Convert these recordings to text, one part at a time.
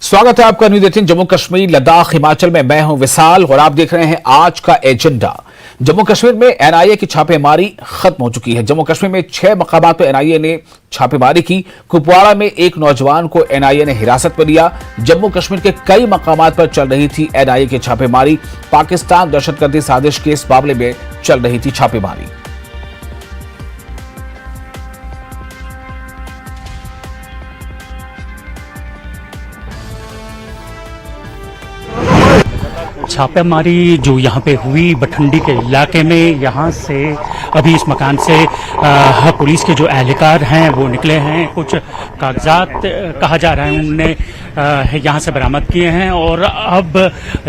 स्वागत है आपका न्यूज़ 18 जम्मू कश्मीर लद्दाख हिमाचल में। मैं हूं विशाल और आप देख रहे हैं आज का एजेंडा। जम्मू कश्मीर में एनआईए की छापेमारी खत्म हो चुकी है। जम्मू कश्मीर में 6 मकामात पर एनआईए ने छापेमारी की। कुपवाड़ा में एक नौजवान को एनआईए ने हिरासत में लिया। जम्मू कश्मीर के कई मकामात पर चल रही थी एनआईए की छापेमारी। पाकिस्तान दहशतगर्दी साजिश के इस मामले में चल रही थी छापेमारी। छापेमारी जो यहाँ पे हुई बठंडी के इलाके में, यहाँ से अभी इस मकान से पुलिस के जो एहलकार हैं वो निकले हैं। कुछ कागजात कहा जा रहा है उनने यहाँ से बरामद किए हैं और अब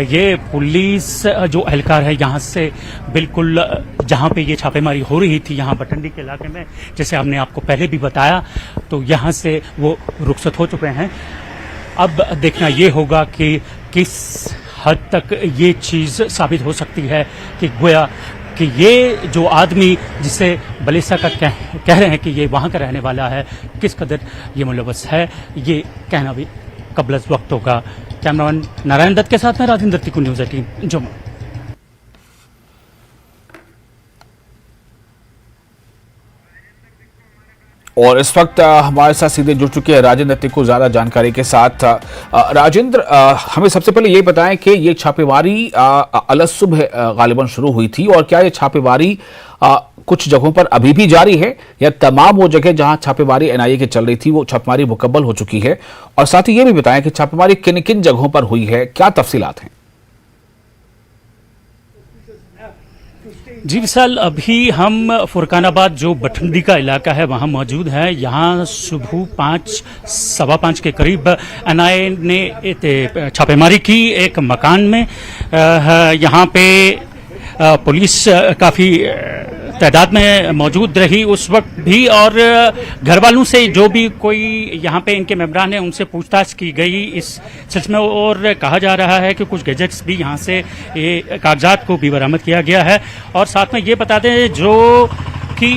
ये पुलिस जो एहलकार है यहाँ से बिल्कुल जहाँ पे ये छापेमारी हो रही थी, यहाँ बठंडी के इलाके में, जैसे हमने आपको पहले भी बताया, तो यहाँ से वो रुखसत हो चुके हैं। अब देखना ये होगा कि किस हद तक ये चीज़ साबित हो सकती है कि गोया कि ये जो आदमी जिसे बलेसा का कह रहे हैं कि ये वहाँ का रहने वाला है, किस कदर ये मुलव्वस है, ये कहना भी कबल वक्त होगा। कैमरामैन नारायण दत्त के साथ में राजेंद्र तिकु, न्यूज़ 18 जम्मू। और इस वक्त हमारे साथ सीधे जुड़ चुके हैं राजेंद्र तिकु ज्यादा जानकारी के साथ। राजेंद्र, हमें सबसे पहले ये बताएं कि ये छापेमारी अलस सुबह गालिबन शुरू हुई थी और क्या ये छापेमारी कुछ जगहों पर अभी भी जारी है या तमाम वो जगह जहां छापेमारी एनआईए की चल रही थी वो छापेमारी मुकम्मल हो चुकी है? और साथ ही ये भी बताएं कि छापेमारी किन किन जगहों पर हुई है, क्या तफसीलात हैं? जी विशाल, अभी हम फुरकानाबाद जो बठंडी का इलाका है वहाँ मौजूद है। यहाँ सुबह 5, सवा 5 के करीब एनआईए ने छापेमारी की एक मकान में। यहाँ पे पुलिस काफ़ी तादाद में मौजूद रही उस वक्त भी और घर वालों से जो भी कोई यहाँ पे इनके मेंबरान हैं उनसे पूछताछ की गई इस सिलसिले में और कहा जा रहा है कि कुछ गैजेट्स भी यहाँ से ये कागजात को भी बरामद किया गया है। और साथ में ये बता दें जो कि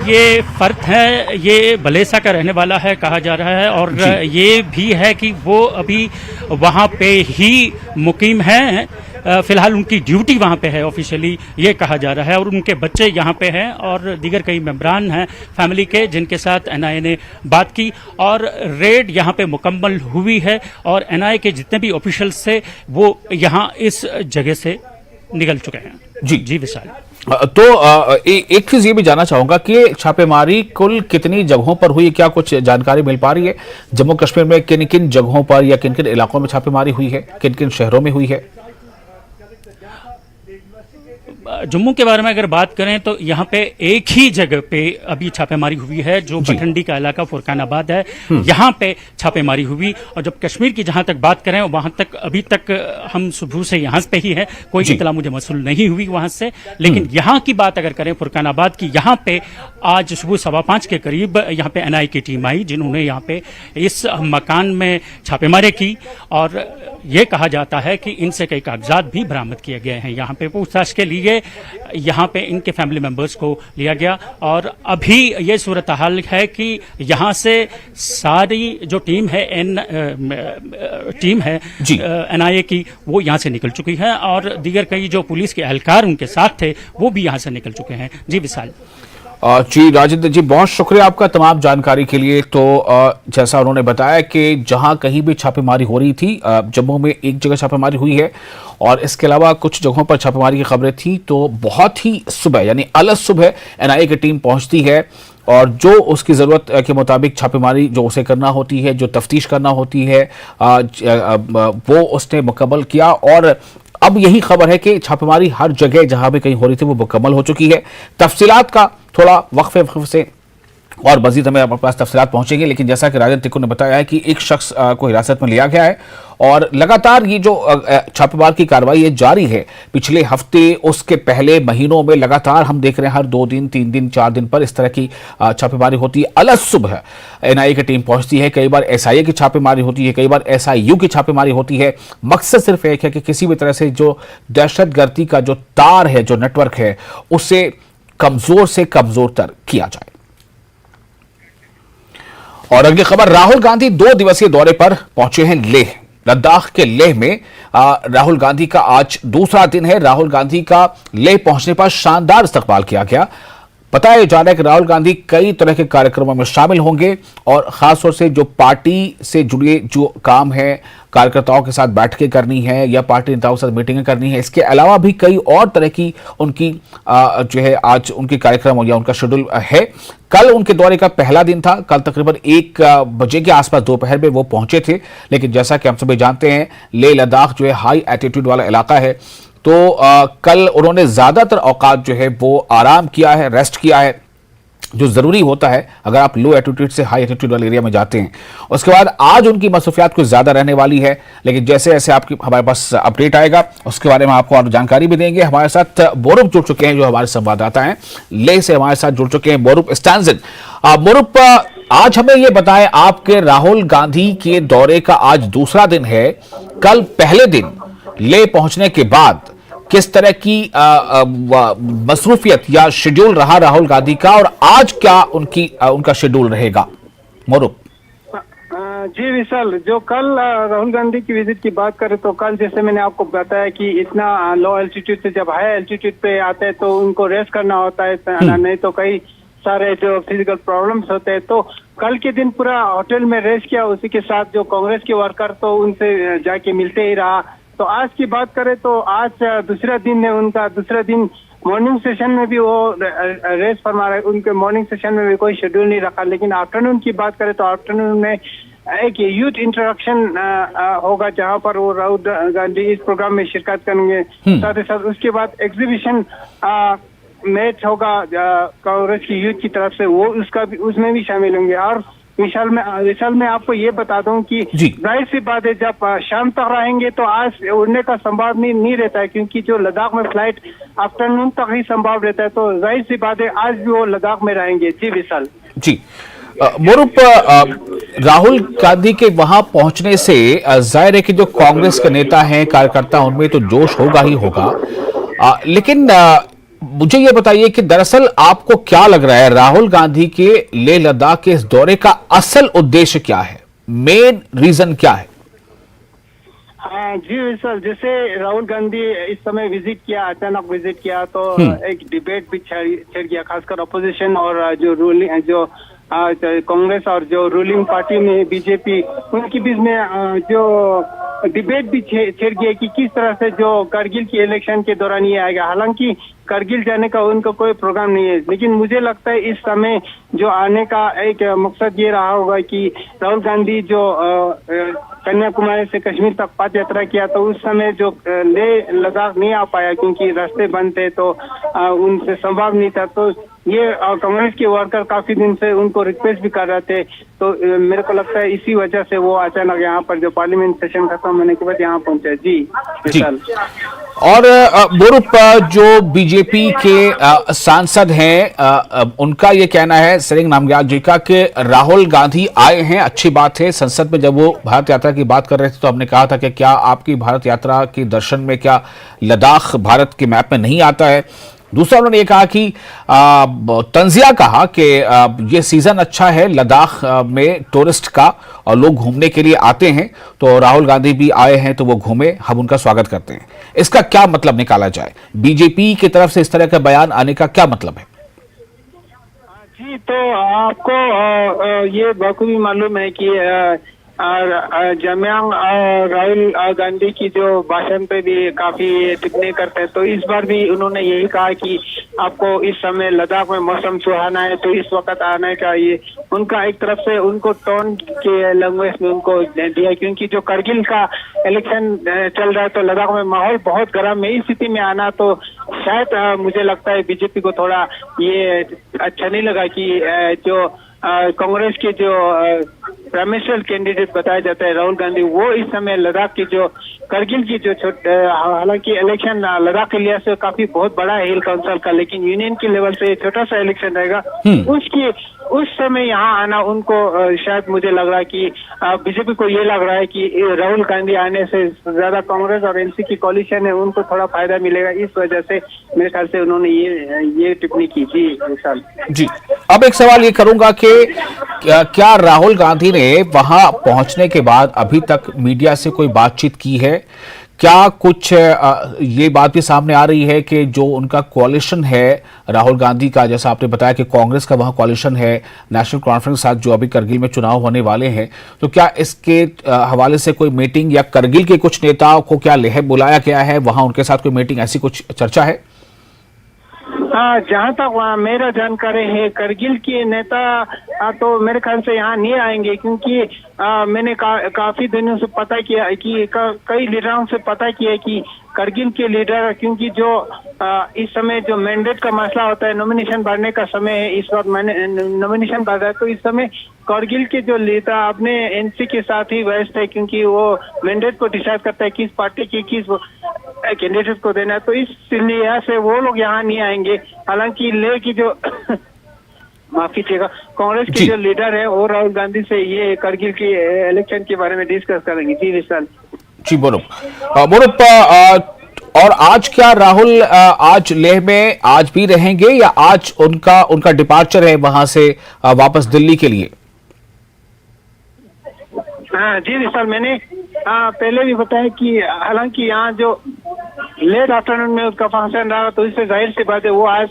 ये फर्द है ये बलेसा का रहने वाला है कहा जा रहा है और ये भी है कि वो अभी वहाँ पे ही मुकीम है। फिलहाल उनकी ड्यूटी वहाँ पे है, ऑफिशियली ये कहा जा रहा है। और उनके बच्चे यहाँ पे हैं और दीगर कई मेंबरान हैं फैमिली के जिनके साथ एनआईए ने बात की और रेड यहाँ पे मुकम्मल हुई है और एनआईए के जितने भी ऑफिशियल्स थे वो यहाँ इस जगह से निकल चुके हैं। जी विशाल। तो एक चीज ये भी जानना चाहूंगा कि छापेमारी कुल कितनी जगहों पर हुई, क्या कुछ जानकारी मिल पा रही है? जम्मू कश्मीर में किन किन जगहों पर या किन किन इलाकों में छापेमारी हुई है, किन किन शहरों में हुई है? जम्मू के बारे में अगर बात करें तो यहाँ पे एक ही जगह पे अभी छापेमारी हुई है जो बठंडी का इलाका फुरकानाबाद है, यहाँ पे छापेमारी हुई। और जब कश्मीर की जहाँ तक बात करें वहाँ तक अभी तक हम सुबह से यहाँ पे ही है, कोई इतला मुझे मौसूल नहीं हुई वहाँ से। लेकिन यहाँ की बात अगर करें फुरकानाबाद की, यहाँ पे आज सुबह 5:15 के करीब यहाँ पे एनआईए की टीम आई जिन्होंने यहाँ पे इस मकान में छापेमारी की और ये कहा जाता है कि इनसे कई कागजात भी बरामद किए गए हैं। यहाँ पे पूछताछ के लिए यहाँ पे इनके फैमिली मेंबर्स को लिया गया और अभी ये सूरत हाल है कि यहाँ से सारी जो टीम है एनआईए की वो यहाँ से निकल चुकी है और दीगर कई जो पुलिस के एहलकार उनके साथ थे वो भी यहाँ से निकल चुके हैं। जी विशाल। जी राजेंद्र जी, बहुत शुक्रिया आपका तमाम जानकारी के लिए। तो जैसा उन्होंने बताया कि जहां कहीं भी छापेमारी हो रही थी, जम्मू में एक जगह छापेमारी हुई है और इसके अलावा कुछ जगहों पर छापेमारी की खबरें थी। तो बहुत ही सुबह यानी अलस सुबह एनआईए की टीम पहुंचती है और जो उसकी ज़रूरत के मुताबिक छापेमारी जो उसे करना होती है, जो तफ्तीश करना होती है, वो उसने मुकम्मल किया। और अब यही खबर है कि छापेमारी हर जगह जहां भी कहीं हो रही थी वो मुकम्मल हो चुकी है। तफसीलात का थोड़ा वक्फे से और मजीद हमें अपने पास तफसीलात पहुंचेंगे, लेकिन जैसा कि राजेंद्र तिकु ने बताया है कि एक शख्स को हिरासत में लिया गया है और लगातार ये जो छापेमार की कार्रवाई है जारी है। पिछले हफ्ते, उसके पहले महीनों में लगातार हम देख रहे हैं हर 2 दिन, 3 दिन, 4 दिन पर इस तरह की छापेमारी होती है। अलस सुबह एनआईए की टीम पहुंचती है, कई बार एसआईए की छापेमारी होती है, कई बार एसआईयू की छापेमारी होती है। मकसद सिर्फ एक है कि किसी भी तरह से जो दहशतगर्दी का जो तार है, जो नेटवर्क है, उसे कमजोर से कमजोर तर किया जाए। और अगली खबर, राहुल गांधी 2 दिवसीय दौरे पर पहुंचे हैं लेह। लद्दाख के लेह में राहुल गांधी का आज दूसरा दिन है। राहुल गांधी का लेह पहुंचने पर शानदार इस्तकबाल किया गया। बताया जा रहा है कि राहुल गांधी कई तरह के कार्यक्रमों में शामिल होंगे और खासतौर से जो पार्टी से जुड़े जो काम है, कार्यकर्ताओं के साथ बैठकें करनी है या पार्टी नेताओं के साथ मीटिंगें करनी है, इसके अलावा भी कई और तरह की उनकी जो है आज उनके कार्यक्रम या उनका शेड्यूल है। कल उनके दौरे का पहला दिन था। कल तकरीबन 1 बजे के आसपास दोपहर में वो पहुंचे थे, लेकिन जैसा कि हम सभी जानते हैं लेह लद्दाख जो है हाई एल्टीट्यूड वाला इलाका है, तो कल उन्होंने ज्यादातर औकात जो है वो आराम किया है, रेस्ट किया है, जो जरूरी होता है अगर आप लो एल्टीट्यूड से हाई एल्टीट्यूड वाले एरिया में जाते हैं। उसके बाद आज उनकी मसरूफियात कुछ ज्यादा रहने वाली है, लेकिन जैसे जैसे आपकी हमारे पास अपडेट आएगा उसके बारे में आपको और जानकारी भी देंगे। हमारे साथ मोरूप जुड़ चुके हैं, जो हमारे संवाददाता हैं लेह से हमारे साथ जुड़ चुके हैं, मोरूप स्टैंजन। मोरूप, आज हमें ये बताएं, आपके राहुल गांधी के दौरे का आज दूसरा दिन है, कल पहले दिन ले पहुंचने के बाद किस तरह की मसरूफियत या शेड्यूल रहा राहुल गांधी का, और आज क्या उनका शेड्यूल रहेगा? मोरूप। जी विशाल, जो कल राहुल गांधी की विजिट की बात करें तो कल जैसे मैंने आपको बताया कि इतना लो एल्टीट्यूड से जब हाई एल्टीट्यूड पे आते हैं तो उनको रेस्ट करना होता है, नहीं तो कई सारे जो फिजिकल प्रॉब्लम्स होते हैं। तो कल के दिन पूरा होटल में रेस्ट किया, उसी के साथ जो कांग्रेस के वर्कर तो उनसे जाके मिलते ही रहा। तो आज की बात करें तो आज दूसरा दिन है उनका। दूसरा दिन मॉर्निंग सेशन में भी वो रेस्ट फरमा रहे, उनके मॉर्निंग सेशन में भी कोई शेड्यूल नहीं रखा। लेकिन आफ्टरनून की बात करें तो आफ्टरनून में एक यूथ इंटरेक्शन होगा, जहां पर वो राहुल गांधी इस प्रोग्राम में शिरकत करेंगे। साथ ही साथ उसके बाद एग्जीबिशन मैच होगा कांग्रेस की यूथ की तरफ से, वो उसमें भी शामिल होंगे। और विशाल में आपको ये बता दूं कि जाहिर सी बात है जब शाम तक रहेंगे तो आज उड़ने का संभव नहीं रहता है, क्योंकि जो लद्दाख में फ्लाइट आफ्टरनून तक ही संभव रहता है। तो जाहिर सी बात है आज भी वो लद्दाख में रहेंगे। जी विशाल। जी मोरूप, राहुल गांधी के वहां पहुंचने से जाहिर है कि जो कांग्रेस के नेता हैं, कार्यकर्ता, उनमें तो जोश होगा ही होगा, लेकिन मुझे ये बताइए कि दरअसल आपको क्या लग रहा है राहुल गांधी के लेह लद्दाख के इस दौरे का असल उद्देश्य क्या है, मेन रीजन क्या है? हाँ जी सर, जैसे राहुल गांधी इस समय विजिट किया, अचानक विजिट किया तो एक डिबेट भी छिड़ गया, खासकर अपोजिशन और जो रूलिंग जो कांग्रेस और जो रूलिंग पार्टी में बीजेपी, उनके बीच में जो डिबेट भी छिड़ गया कि किस तरह से जो करगिल की इलेक्शन के दौरान ये आएगा। हालांकि करगिल जाने का उनका कोई प्रोग्राम नहीं है, लेकिन मुझे लगता है इस समय जो आने का एक मकसद ये रहा होगा कि राहुल गांधी जो कन्याकुमारी से कश्मीर तक पद यात्रा किया तो उस समय जो लेह लद्दाख नहीं आ पाया क्योंकि रास्ते बंद थे, तो उनसे संभव नहीं था। तो ये कांग्रेस के वर्कर काफी दिन से उनको रिक्वेस्ट भी कर रहे थे, तो मेरे को लगता है इसी वजह से वो अचानक यहाँ पर जो पार्लियामेंट सेशन खत्म होने के बाद यहाँ पहुंचे। जी। और मोरूप, जो बीजेपी के सांसद हैं, उनका ये कहना है, सेरिंग नामग्याल जी का, कि राहुल गांधी आए हैं, अच्छी बात है। संसद में जब वो भारत यात्रा की बात कर रहे थे तो हमने कहा था कि क्या आपकी भारत यात्रा के दर्शन में क्या लद्दाख भारत के मैप में नहीं आता है? दूसरा उन्होंने ये कहा कि तंजिया कहा कि ये सीजन अच्छा है लद्दाख में टूरिस्ट का और लोग घूमने के लिए आते हैं, तो राहुल गांधी भी आए हैं तो वो घूमे, हम उनका स्वागत करते हैं। इसका क्या मतलब निकाला जाए? बीजेपी की तरफ से इस तरह का बयान आने का क्या मतलब है? जी, तो आपको ये बखूबी मालूम है कि जमयांग राहुल गांधी की जो भाषण पे भी काफी टिप्पणी करते हैं, तो इस बार भी उन्होंने यही कहा कि आपको इस समय लद्दाख में मौसम सुहाना है तो इस वक्त आना चाहिए। उनका एक तरफ से उनको टोन के लैंग्वेज में उनको दिया, क्योंकि जो करगिल का इलेक्शन चल रहा है तो लद्दाख में माहौल बहुत गर्म है। इस स्थिति में आना तो शायद मुझे लगता है बीजेपी को थोड़ा ये अच्छा नहीं लगा कि जो कांग्रेस के जो प्राइम कैंडिडेट बताया जाता है राहुल गांधी, वो इस समय लद्दाख की जो करगिल की जो हालांकि इलेक्शन लद्दाख के लिए से काफी बहुत बड़ा है हिल काउंसिल का, लेकिन यूनियन के लेवल से छोटा सा इलेक्शन रहेगा। उस समय यहाँ आना उनको शायद मुझे लग रहा है कि बीजेपी को ये लग रहा है कि राहुल गांधी आने से ज्यादा कांग्रेस और एनसी की कोalition है उनको थोड़ा फायदा मिलेगा, इस वजह से मेरे ख्याल से उन्होंने ये टिप्पणी की। जी विशाल। जी। अब एक सवाल ये करूंगा कि क्या राहुल गांधी ने वहां पहुंचने के बाद अभी तक मीडिया से कोई बातचीत की है? क्या कुछ ये बात भी सामने आ रही है कि जो उनका कोalition है राहुल गांधी का, जैसा आपने बताया कि कांग्रेस का वहां कोalition है नेशनल कॉन्फ्रेंस के साथ जो अभी करगिल में चुनाव होने वाले हैं, तो क्या इसके हवाले से कोई मीटिंग या करगिल के कुछ नेताओं को क्या लेह बुलाया गया है, वहां उनके साथ कोई मीटिंग, ऐसी कुछ चर्चा है? जहाँ तक मेरा जानकारी है, करगिल के नेता तो मेरे ख्याल से यहाँ नहीं आएंगे, क्योंकि मैंने काफी दिनों से पता किया कि कई लीडरों से पता किया कि करगिल के लीडर, क्योंकि जो इस समय जो मैंडेट का मसला होता है, नॉमिनेशन भरने का समय है, इस वक्त मैंने नॉमिनेशन भरा है, तो इस समय करगिल के जो नेता अपने एनसी के साथ ही व्यस्त है, क्योंकि वो मैंडेट को डिसाइड करता है किस पार्टी की किस कैंडिडेट को देना है, तो इसलिए से वो लोग यहाँ नहीं आएंगे। हालांकि ले की जो माफी चाहिएगा, कांग्रेस के जो लीडर है वो राहुल गांधी से ये करगिल की इलेक्शन के बारे में डिस्कस करेंगे। जी विशाल जी, बोरुप और आज क्या राहुल आज लेह में आज भी रहेंगे या आज उनका डिपार्चर है वहां से वापस दिल्ली के लिए? हाँ जी विशाल, मैंने पहले भी बताया कि हालांकि यहाँ जो लेट आफ्टरनून में उसका फंक्शन रहा, तो इससे जाहिर सी बात है वो आज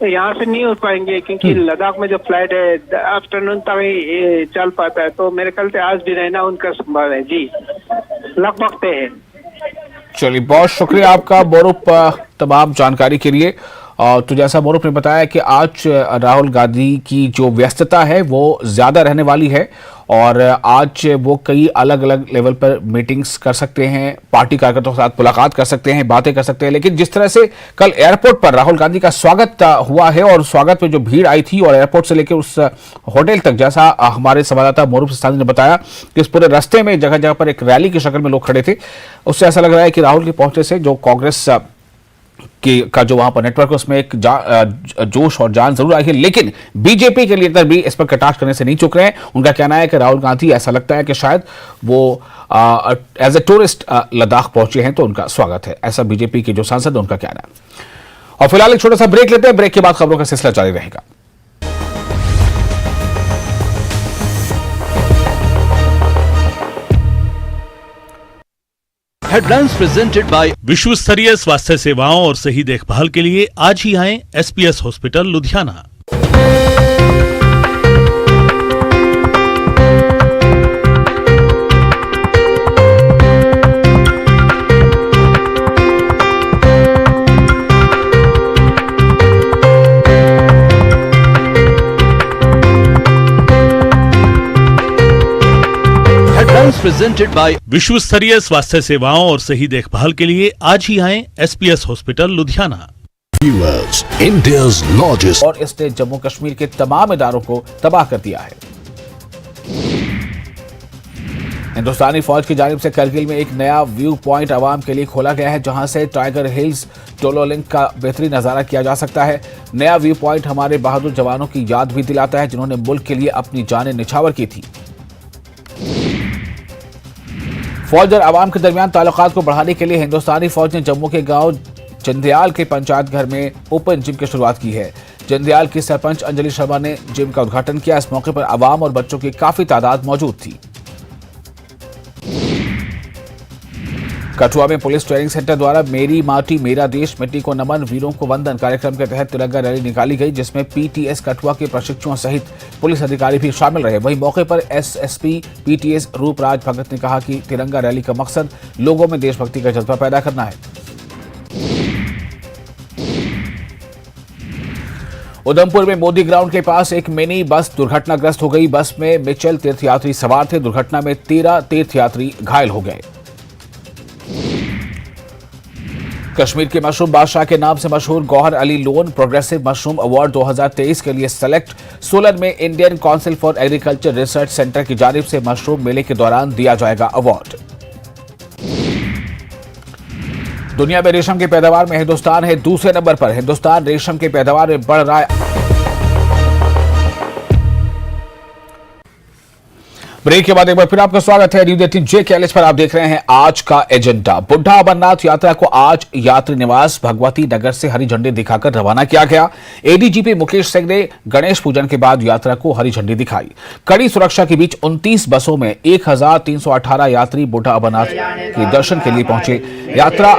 यहाँ से नहीं उठ पाएंगे, क्योंकि लद्दाख में जो फ्लाइट है आफ्टरनून तक ही चल पाता है, तो मेरे ख्याल से आज भी रहना उनका संभव है। जी लगभग पे है। चलिए, बहुत शुक्रिया आपका बोरुप तमाम जानकारी के लिए। तो जैसा बोरुप ने बताया कि आज राहुल गांधी की जो व्यस्तता है वो ज्यादा रहने वाली है और आज वो कई अलग अलग लेवल पर मीटिंग्स कर सकते हैं, पार्टी कार्यकर्ताओं के साथ मुलाकात कर सकते हैं, बातें कर सकते हैं। लेकिन जिस तरह से कल एयरपोर्ट पर राहुल गांधी का स्वागत हुआ है और स्वागत में जो भीड़ आई थी और एयरपोर्ट से लेकर उस होटल तक, जैसा हमारे संवाददाता मोरूप सिस्तानी ने बताया कि इस पूरे रास्ते में जगह जगह पर एक रैली की शक्ल में लोग खड़े थे, उससे ऐसा लग रहा है कि राहुल के पहुंचने से जो कांग्रेस का जो वहां पर नेटवर्क है उसमें एक जोश और जान जरूर आई है। लेकिन बीजेपी के लीडर भी इस पर कटाक्ष करने से नहीं चूक रहे हैं। उनका कहना है कि राहुल गांधी, ऐसा लगता है कि शायद वो एज ए टूरिस्ट लद्दाख पहुंचे हैं तो उनका स्वागत है, ऐसा बीजेपी के जो सांसद है उनका कहना है। और फिलहाल एक छोटा सा ब्रेक लेते हैं, ब्रेक के बाद खबरों का सिलसिला जारी रहेगा। हेडलाइंस प्रेजेंटेड बाय विश्व स्तरीय स्वास्थ्य सेवाओं और सही देखभाल के लिए आज ही आएं SPS hospital Ludhiana. Presented by विश्व स्तरीय स्वास्थ्य सेवाओं और सही देखभाल के लिए आज ही आएं SPS hospital Ludhiana. India's largest, और इसने जम्मू कश्मीर के तमाम इदारों को तबाह कर दिया है। हिंदुस्तानी फौज की जानिब से करगिल में एक नया व्यू पॉइंट आवाम के लिए खोला गया है, जहां से टाइगर हिल्स टोलो लिंक का बेहतरीन नजारा किया जा सकता है। नया व्यू पॉइंट हमारे बहादुर जवानों की याद भी दिलाता है जिन्होंने मुल्क के लिए अपनी जानें निछावर की थी। फौज और आवाम के दरमियान ताल्लुकात को बढ़ाने के लिए हिंदुस्तानी फौज ने जम्मू के गांव जंदियाल के पंचायत घर में ओपन जिम की शुरुआत की है। जंदियाल की सरपंच अंजलि शर्मा ने जिम का उद्घाटन किया। इस मौके पर आवाम और बच्चों की काफी तादाद मौजूद थी। कठुआ में पुलिस ट्रेनिंग सेंटर द्वारा मेरी माटी मेरा देश मिट्टी को नमन वीरों को वंदन कार्यक्रम के तहत तिरंगा रैली निकाली गई, जिसमें पीटीएस कठुआ के प्रशिक्षुओं सहित पुलिस अधिकारी भी शामिल रहे। वहीं मौके पर एसएसपी पीटीएस रूपराज भगत ने कहा कि तिरंगा रैली का मकसद लोगों में देशभक्ति का जज्बा पैदा करना है। उधमपुर में मोदी ग्राउंड के पास एक मिनी बस दुर्घटनाग्रस्त हो गई। बस में मिचल तीर्थयात्री सवार थे। दुर्घटना में 13 तीर्थयात्री घायल हो गए। कश्मीर के मशरूम बादशाह के नाम से मशहूर Gauhar Ali Lone progressive mushroom award 2023 के लिए सेलेक्ट। सोलन में Indian council for agriculture research centre की जानिब से मशरूम मेले के दौरान दिया जाएगा अवार्ड। दुनिया में रेशम की पैदावार में हिंदुस्तान है दूसरे नंबर पर। हिंदुस्तान रेशम की पैदावार में बढ़ रहा है। ब्रेक के बाद एक बार फिर आपका स्वागत है न्यूज 18 जे कैलेज पर। आप देख रहे हैं आज का एजेंडा। बुढ़ा अमरनाथ यात्रा को आज यात्री निवास भगवती नगर से हरी झंडी दिखाकर रवाना किया गया। एडीजीपी मुकेश सिंह ने गणेश पूजन के बाद यात्रा को हरी झंडी दिखाई। कड़ी सुरक्षा के बीच 29 बसों में 1318 यात्री बुढ़ा अमरनाथ के दर्शन के लिए पहुंचे। यात्रा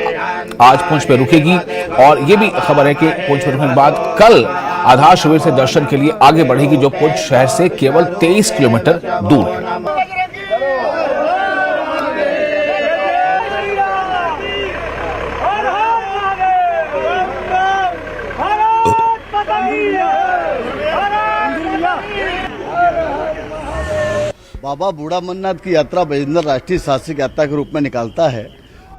आज पुंछ में रुकेगी और ये भी खबर है कि पुंछ में रुकने के बाद कल आधार शिविर से दर्शन के लिए आगे बढ़ेगी, जो पुंछ शहर से केवल 23 किलोमीटर दूर है। बाबा बूढ़ा अमरनाथ की यात्रा बैजनाथ राष्ट्रीय साहसिक यात्रा के रूप में निकालता है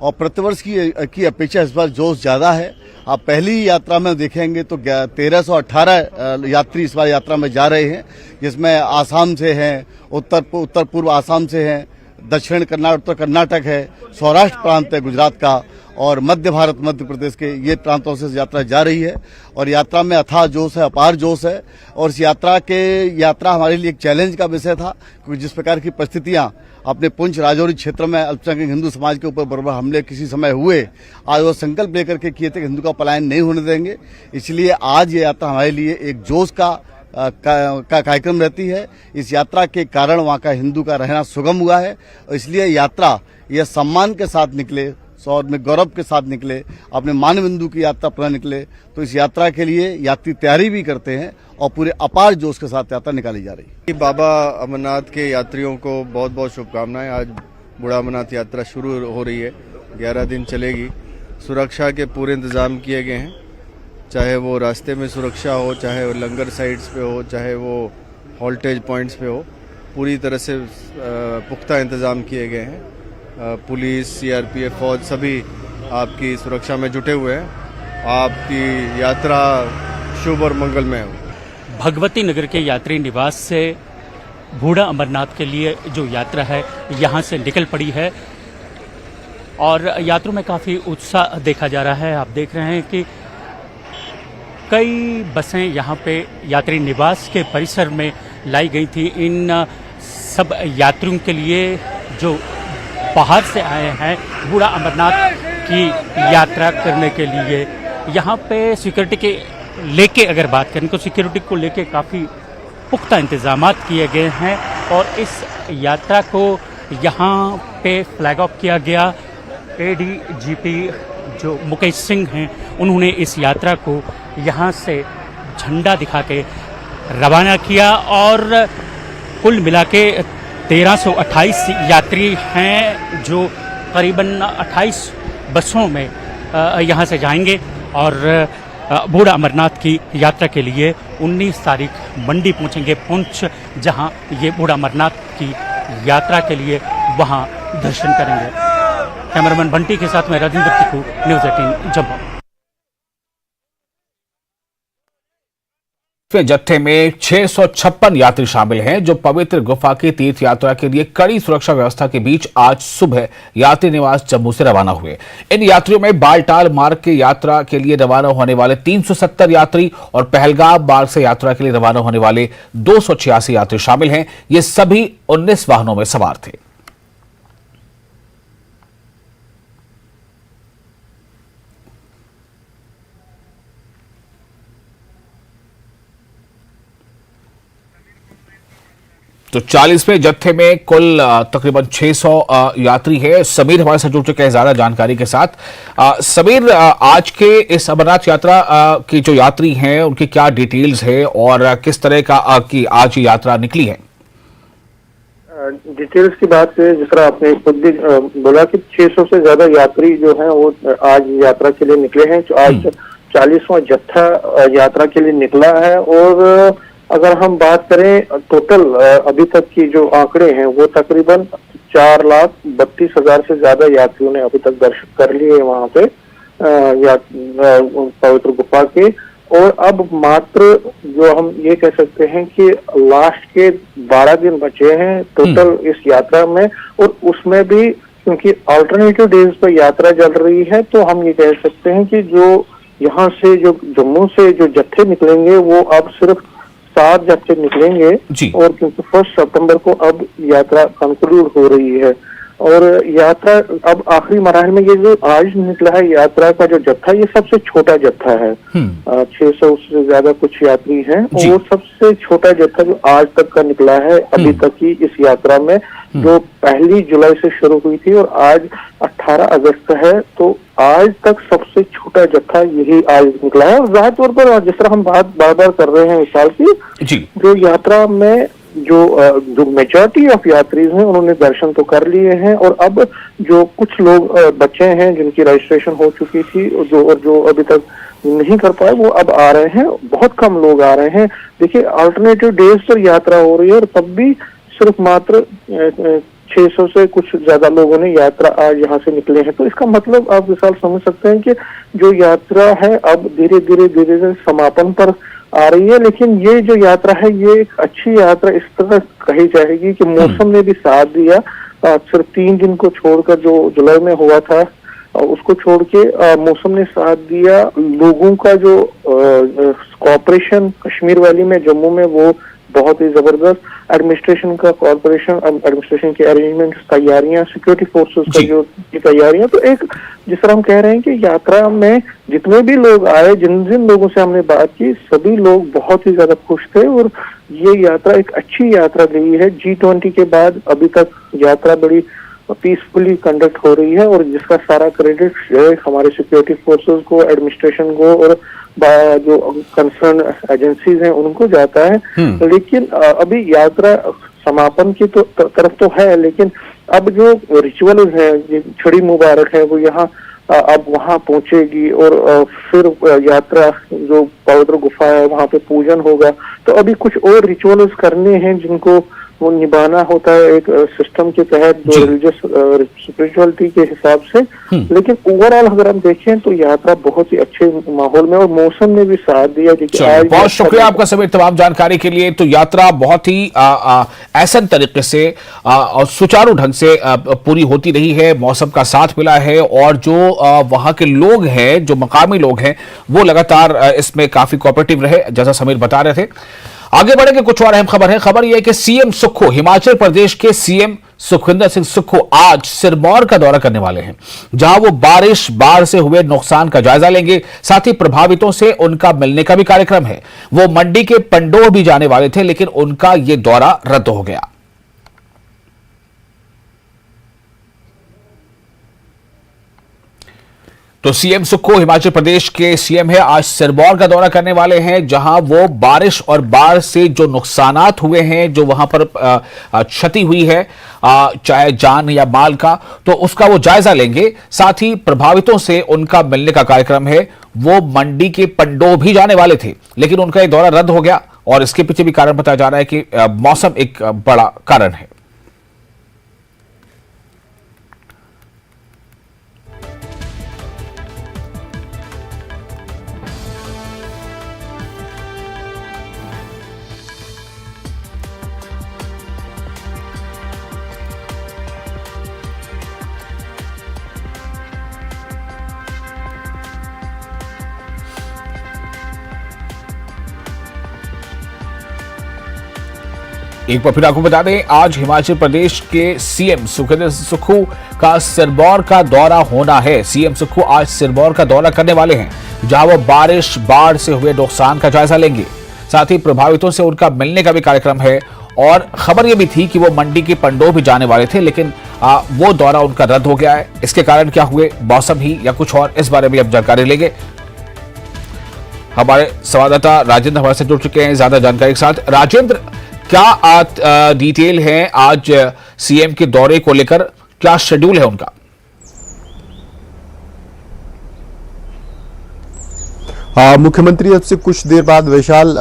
और प्रतिवर्ष की अपेक्षा इस बार जोश ज्यादा है। आप पहली यात्रा में देखेंगे तो 1318 यात्री इस बार यात्रा में जा रहे हैं, जिसमें आसाम से हैं, उत्तर पूर्व आसाम से हैं, दक्षिण उत्तर कर्नाटक है, सौराष्ट्र प्रांत है गुजरात का, और मध्य भारत मध्य प्रदेश के ये प्रांतों से यात्रा जा रही है। और यात्रा में अथाह जोश है, अपार जोश है। और इस यात्रा हमारे लिए एक चैलेंज का विषय था, क्योंकि जिस प्रकार की परिस्थितियां अपने पुंछ राजौरी क्षेत्र में अल्पसंख्यक हिंदू समाज के ऊपर बराबर हमले किसी समय हुए, आज वो संकल्प लेकर के किए थे कि हिंदू का पलायन नहीं होने देंगे। इसलिए आज ये यात्रा हमारे लिए एक जोश का कार्यक्रम रहती है। इस यात्रा के कारण वहाँ का हिंदू का रहना सुगम हुआ है, और इसलिए यात्रा यह सम्मान के साथ निकले और में गौरव के साथ निकले, अपने मान बिंदु की यात्रा पर निकले। तो इस यात्रा के लिए यात्री तैयारी भी करते हैं और पूरे अपार जोश के साथ यात्रा निकाली जा रही है। बाबा अमरनाथ के यात्रियों को बहुत बहुत शुभकामनाएं। आज बूढ़ा अमरनाथ यात्रा शुरू हो रही है, 11 दिन चलेगी। सुरक्षा के पूरे इंतजाम किए गए हैं, चाहे वो रास्ते में सुरक्षा हो, चाहे वो लंगर साइट्स पे हो, चाहे वो हॉल्टेज पॉइंट्स पे हो, पूरी तरह से पुख्ता इंतजाम किए गए हैं। पुलिस, सीआरपीएफ, फौज सभी आपकी सुरक्षा में जुटे हुए हैं। आपकी यात्रा शुभ और मंगलमय हो। भगवती नगर के यात्री निवास से बूढ़ा अमरनाथ के लिए जो यात्रा है यहाँ से निकल पड़ी है और यात्रियों में काफ़ी उत्साह देखा जा रहा है। आप देख रहे हैं कि कई बसें यहाँ पे यात्री निवास के परिसर में लाई गई थी इन सब यात्रियों के लिए जो बाहर से आए हैं बूढ़ा अमरनाथ की यात्रा करने के लिए। यहाँ पे सिक्योरिटी के लेके अगर बात करें तो सिक्योरिटी को लेके काफ़ी पुख्ता इंतजामात किए गए हैं और इस यात्रा को यहाँ पे फ्लैग ऑफ किया गया। एडीजीपी जो मुकेश सिंह हैं उन्होंने इस यात्रा को यहाँ से झंडा दिखा के रवाना किया और कुल मिला के 1328 यात्री हैं जो करीबन 28 बसों में यहाँ से जाएंगे और बूढ़ा अमरनाथ की यात्रा के लिए 19 तारीख मंडी पहुँचेंगे पुंछ, जहाँ ये बूढ़ा अमरनाथ की यात्रा के लिए वहाँ दर्शन करेंगे। कैमरामैन बंटी के साथ मैं राजेंद्र तिकू, न्यूज़ 18 जम्मू। जत्थे में 656 यात्री शामिल हैं जो पवित्र गुफा की तीर्थ यात्रा के लिए कड़ी सुरक्षा व्यवस्था के बीच आज सुबह यात्री निवास जम्मू से रवाना हुए। इन यात्रियों में बालटाल मार्ग की यात्रा के लिए रवाना होने वाले 370 यात्री और पहलगाम मार्ग से यात्रा के लिए रवाना होने वाले 286 यात्री शामिल हैं। ये सभी 19 वाहनों में सवार थे। तो 40वें जत्थे में कुल तकरीबन 600 यात्री है। समीर हमारे साथ जुड़ चुके हैं ज्यादा जानकारी के साथ। समीर, आज के इस अमरनाथ यात्रा की जो यात्री हैं उनकी क्या डिटेल्स है और किस तरह का की आज यात्रा निकली है? डिटेल्स की बात है, जिस तरह आपने खुद भी बोला कि 600 से ज्यादा यात्री जो हैं वो आज यात्रा के लिए निकले हैं। जो आज 40वां जत्था यात्रा के लिए निकला है और अगर हम बात करें टोटल अभी तक की जो आंकड़े हैं वो तकरीबन 4,32,000 से ज्यादा यात्रियों ने अभी तक दर्शन कर लिए वहां पे पवित्र गुफा के। और अब मात्र जो हम ये कह सकते हैं कि लास्ट के 12 दिन बचे हैं टोटल इस यात्रा में, और उसमें भी क्योंकि अल्टरनेटिव डेज पर यात्रा चल रही है तो हम ये कह सकते हैं कि जो यहाँ से जो जम्मू से जो जत्थे निकलेंगे वो अब सिर्फ 7 जत्थे निकलेंगे जी। और क्योंकि 1 सितंबर को अब यात्रा कंक्लूड हो रही है और यात्रा अब आखिरी मराहल में ये जो आज निकला है यात्रा का जो जत्था, ये सबसे छोटा जत्था है। 600 से ज्यादा कुछ यात्री हैं और सबसे छोटा जत्था जो आज तक का निकला है अभी तक की इस यात्रा में, जो 1 जुलाई से शुरू हुई थी और आज 18 अगस्त है, तो आज तक सबसे छोटा जत्था यही आज निकला है। और जाहिर तौर पर जिस तरह हम बात बार बार कर रहे हैं इस साल की, जो यात्रा में जो मेजॉरिटी ऑफ यात्री हैं उन्होंने दर्शन तो कर लिए हैं और अब जो कुछ लोग बच्चे हैं जिनकी रजिस्ट्रेशन हो चुकी थी जो अभी तक नहीं कर पाए, वो अब आ रहे हैं। बहुत कम लोग आ रहे हैं। देखिए, अल्टरनेटिव डेज पर यात्रा हो रही है और तब भी सिर्फ मात्र 600 से कुछ ज्यादा लोगों ने यात्रा आज यहाँ से निकले हैं। तो इसका मतलब आप विशाल समझ सकते हैं कि जो यात्रा है अब धीरे धीरे समापन पर आ रही है। लेकिन ये जो यात्रा है ये एक अच्छी यात्रा इस तरह कही जाएगी कि मौसम ने भी साथ दिया। सिर्फ 3 दिन को छोड़कर जो जुलाई में हुआ था उसको छोड़ के मौसम ने साथ दिया। लोगों का जो कॉपरेशन कश्मीर वैली में, जम्मू में, वो बहुत ही जबरदस्त। एडमिनिस्ट्रेशन का कॉर्पोरेशन, एडमिनिस्ट्रेशन के अरेंजमेंट, तैयारियां, सिक्योरिटी फोर्सेस का जो तैयारियां, तो एक जिस तरह हम कह रहे हैं कि यात्रा में जितने भी लोग आए, जिन जिन लोगों से हमने बात की, सभी लोग बहुत ही ज्यादा खुश थे और ये यात्रा एक अच्छी यात्रा गई है। G20 के बाद अभी तक यात्रा बड़ी पीसफुली कंडक्ट हो रही है और जिसका सारा क्रेडिट हमारे सिक्योरिटी फोर्सेस को, एडमिनिस्ट्रेशन को और जो कंसर्न एजेंसीज हैं उनको जाता है। लेकिन अभी यात्रा समापन की तो तरफ तो है, लेकिन अब जो रिचुअल है, छड़ी मुबारक है, वो यहाँ अब वहाँ पहुंचेगी और फिर यात्रा जो पवित्र गुफा है वहाँ पे पूजन होगा। तो अभी कुछ और रिचुअल्स करने हैं जिनको वो निभाना होता है एक सिस्टम के तहत, जो रिलीजियस स्पिरिचुअलिटी के हिसाब से। लेकिन ओवरऑल अगर हम देखें तो यात्रा बहुत ही अच्छे माहौल में और मौसम ने भी साथ दिया। बहुत शुक्रिया आपका सभी तमाम जानकारी के लिए। तो यात्रा बहुत ही आसान तरीके से और सुचारू ढंग से पूरी होती रही है, मौसम का साथ मिला है और जो वहां के लोग हैं, जो मकामी लोग हैं, वो लगातार इसमें काफी कोऑपरेटिव रहे, जैसा समीर बता रहे थे। आगे बढ़ेंगे, कुछ और अहम खबर है। खबर यह है कि सीएम सुक्खू, हिमाचल प्रदेश के सीएम सुखविंदर सिंह सुक्खू आज सिरमौर का दौरा करने वाले हैं, जहां वो बाढ़ से हुए नुकसान का जायजा लेंगे। साथ ही प्रभावितों से उनका मिलने का भी कार्यक्रम है। वो मंडी के पंडोह भी जाने वाले थे, लेकिन उनका यह दौरा रद्द हो गया। तो सीएम सुक्खू हिमाचल प्रदेश के सीएम है, आज सिरमौर का दौरा करने वाले हैं, जहां वो बारिश और बाढ़ से जो नुकसानात हुए हैं, जो वहां पर क्षति हुई है, चाहे जान या माल का, तो उसका वो जायजा लेंगे। साथ ही प्रभावितों से उनका मिलने का कार्यक्रम है। वो मंडी के पंडोह भी जाने वाले थे, लेकिन उनका ये दौरा रद्द हो गया और इसके पीछे भी कारण बताया जा रहा है कि मौसम एक बड़ा कारण है। एक बार फिर आपको बता दें, आज हिमाचल प्रदेश के सीएम सुखविंदर सुक्खू का सिरमौर का दौरा होना है। सीएम सुक्खू आज सिरमौर का दौरा करने वाले हैं, जहां वो बारिश बाढ़ से हुए नुकसान का जायजा लेंगे। साथ ही प्रभावितों से उनका मिलने का भी कार्यक्रम है। और खबर यह भी थी कि वो मंडी के पंडोह भी जाने वाले थे, लेकिन वो दौरा उनका रद्द हो गया है। इसके कारण क्या हुए, मौसम ही या कुछ और, इस बारे में अब जानकारी लेंगे। हमारे संवाददाता राजेंद्र हमारे से जुड़ चुके हैं ज्यादा जानकारी के साथ। राजेंद्र, क्या डिटेल है आज सीएम के दौरे को लेकर, क्या शेड्यूल है उनका? मुख्यमंत्री अब से कुछ देर बाद विशाल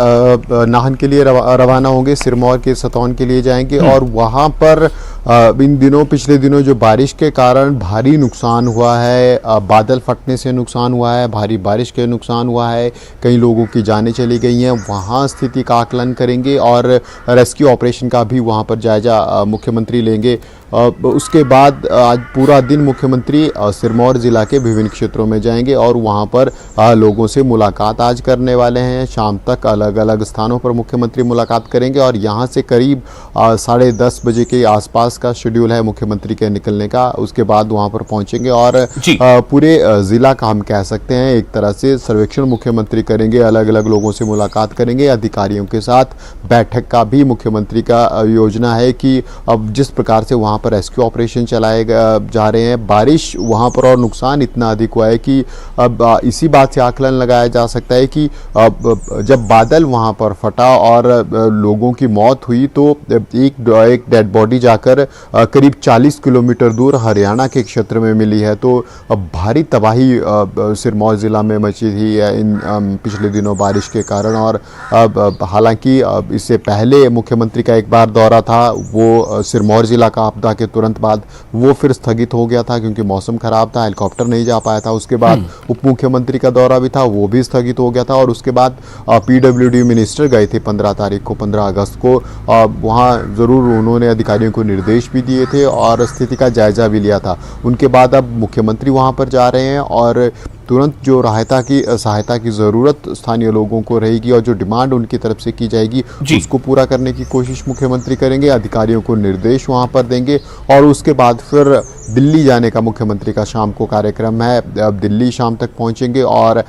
नाहन के लिए रवाना होंगे, सिरमौर के सतौन के लिए जाएंगे और वहां पर इन दिनों पिछले दिनों जो बारिश के कारण भारी नुकसान हुआ है, बादल फटने से नुकसान हुआ है, भारी बारिश के नुकसान हुआ है, कई लोगों की जानें चली गई हैं, वहाँ स्थिति का आकलन करेंगे और रेस्क्यू ऑपरेशन का भी वहाँ पर जायजा मुख्यमंत्री लेंगे। उसके बाद आज पूरा दिन मुख्यमंत्री सिरमौर ज़िला के विभिन्न क्षेत्रों में जाएंगे और वहाँ पर लोगों से मुलाकात आज करने वाले हैं। शाम तक अलग अलग स्थानों पर मुख्यमंत्री मुलाकात करेंगे और यहाँ से करीब 10:30 बजे के आसपास का शेड्यूल है मुख्यमंत्री के निकलने का। उसके बाद वहाँ पर पहुँचेंगे और पूरे ज़िला का हम कह सकते हैं एक तरह से सर्वेक्षण मुख्यमंत्री करेंगे, अलग अलग लोगों से मुलाकात करेंगे, अधिकारियों के साथ बैठक का भी मुख्यमंत्री का योजना है कि अब जिस प्रकार से वहाँ पर रेस्क्यू ऑपरेशन चलाए जा रहे हैं, बारिश वहाँ पर और नुकसान इतना अधिक हुआ है कि अब इसी बात से आकलन लगाया जा सकता है कि जब बादल वहाँ पर फटा और लोगों की मौत हुई तो एक डेड बॉडी जाकर करीब 40 किलोमीटर दूर हरियाणा के क्षेत्र में मिली है। तो भारी तबाही सिरमौर ज़िला में मची थी इन पिछले दिनों बारिश के कारण। और हालांकि इससे पहले मुख्यमंत्री का एक बार दौरा था, वो सिरमौर ज़िला का आपदा के तुरंत बाद वो फिर स्थगित हो गया था क्योंकि मौसम खराब था, हेलीकॉप्टर नहीं जा पाया था। उसके बाद उप मुख्यमंत्री का दौरा भी था, वो भी स्थगित हो गया था। और उसके बाद पीडब्ल्यूडी मिनिस्टर गए थे 15 अगस्त को, वहाँ ज़रूर उन्होंने अधिकारियों को निर्देश भी दिए थे और स्थिति का जायजा भी लिया था। उनके बाद अब मुख्यमंत्री वहाँ पर जा रहे हैं और तुरंत जो सहायता की ज़रूरत स्थानीय लोगों को रहेगी और जो डिमांड उनकी तरफ से की जाएगी उसको पूरा करने की कोशिश मुख्यमंत्री करेंगे, अधिकारियों को निर्देश वहां पर देंगे। और उसके बाद फिर दिल्ली जाने का मुख्यमंत्री का शाम को कार्यक्रम है। अब दिल्ली शाम तक पहुंचेंगे और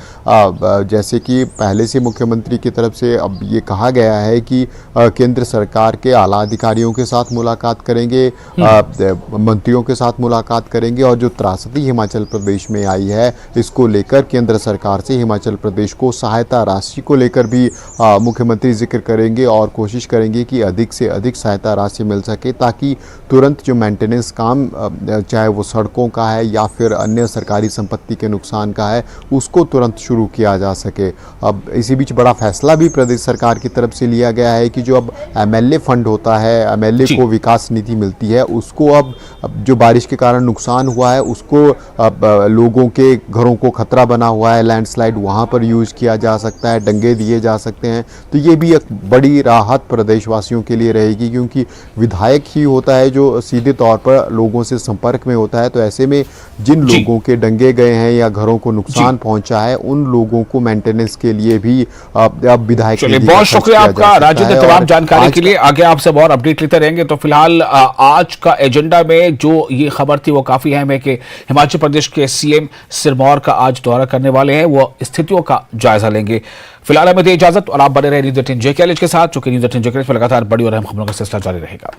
जैसे कि पहले से मुख्यमंत्री की तरफ से अब ये कहा गया है कि केंद्र सरकार के आला अधिकारियों के साथ मुलाकात करेंगे, मंत्रियों के साथ मुलाकात करेंगे और जो त्रासदी हिमाचल प्रदेश में आई है इसको लेकर केंद्र सरकार से हिमाचल प्रदेश को सहायता राशि को लेकर भी मुख्यमंत्री जिक्र करेंगे और कोशिश करेंगे कि अधिक से अधिक सहायता राशि मिल सके ताकि तुरंत जो मेंटेनेंस काम चाहे वो सड़कों का है या फिर अन्य सरकारी संपत्ति के नुकसान का है उसको तुरंत शुरू किया जा सके। अब इसी बीच बड़ा फैसला भी प्रदेश सरकार की तरफ से लिया गया है कि जो अब एमएलए फंड होता है, एमएलए को विकास निधि मिलती है, उसको अब जो बारिश के कारण नुकसान हुआ है उसको अब लोगों के घरों को खतरा बना हुआ है, लैंडस्लाइड वहाँ पर यूज़ किया जा सकता है, डंगे दिए जा सकते हैं। तो ये भी एक बड़ी राहत प्रदेशवासियों के लिए रहेगी क्योंकि विधायक ही होता है जो सीधे तौर पर लोगों से संपर्क में होता है। तो ऐसे में जिन लोगों के डंगे गए हैं या घरों को नुकसान पहुंचा है उन लोगों को मेंटेनेंस के लिए भी अब विधायक। चलिए, बहुत शुक्रिया आपका राजू ने तमाम जानकारी के लिए। आगे आपसे और अपडेट लेते रहेंगे। तो फिलहाल आज का एजेंडा में जो ये खबर थी वो काफी अहम है कि हिमाचल प्रदेश के सीएम सिरमौर का आज दौरा करने वाले हैं, वो स्थितियों का जायजा लेंगे। फिलहाल हमें दे इजाजत और आप बने रहे न्यूज़ 18 JKLH के साथ, चूंकि न्यूज़ 18 JKLH में लगातार बड़ी और अहम खबरों का सिलसिला जारी रहेगा।